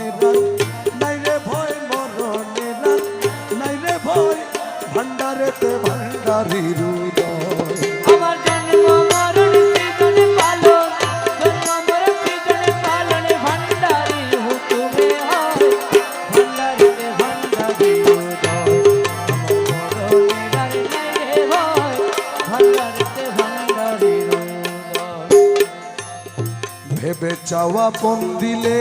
মরণের নাই রে ভয় মরণের নাই রে ভয় ভান্ডারেতে ভান্ডারির উদয় আমার জন্ম মরণ সৃজন পালন জন্ম মরণ সৃজন পালন ভান্ডারির হুকুমে হয় ভান্ডারিতে ভান্ডারির উদয় আমার মরণের নাই রে ভয় ভান্ডারিতে ভান্ডারির উদয় ভেবে চাওয়া পন দিলে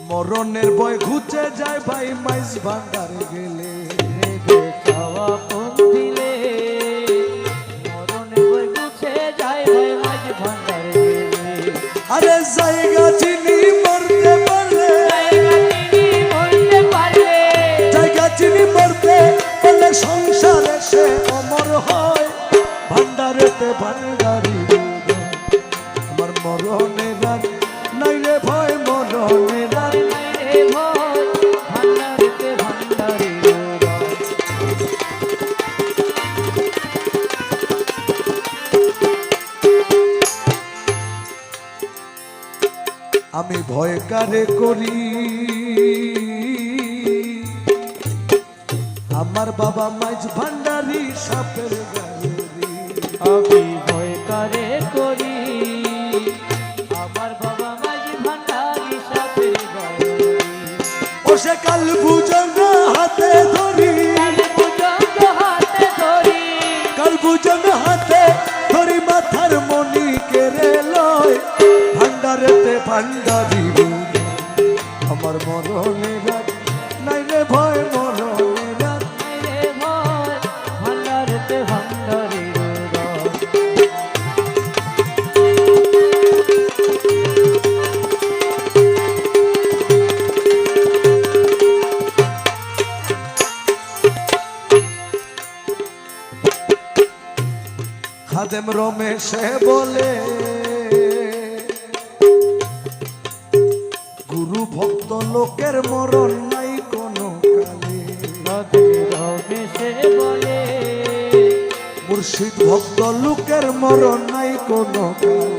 মরণের ভয় ঘুচে যায় ভাই মাইজ ভান্ডারে গেলে ভেবে চাওয়া পন দিলে মরণের ভয় ঘুচে যায় ভাই মাঝ ভান্ডারে গেলে আরে জায়গা চিনি মরতে পারলে জায়গা চিনি মরতে পারলে সংসারে সে অমর হয় ভান্ডারেতে ভান্ডারি আমার মরণের নাই রে ভয় মরণের ভান্ডারিতে ভান্ডারির উদয় আমি ভয় কারে করি আমার বাবা মাইজ ভান্ডারি সাপের গাড়ি আমি ভয় কারে করি আমার বাবা মাঝি ভান্ডারি সাপের গাড়ি ও সে কাল ভুজঙ্গ হাতে ধরি ভুজঙ্গ হাতে ধরি কাল ভুজঙ্গ হাতে ধরি মাথার মনি কেড়ে লয় ভান্ডারেতে ভান্ডারি আমার মরণের নাই রে ভয় মরণের রে ভয় ভান্ডারিতে ভান্ডারির উদয় খাদেম রমেশে বলে গুরু ভক্ত লোকের মরণ নাই কোনো কালে রমেশে বলে মুর্শিদ ভক্ত লোকের মরণ নাই কোনো কালে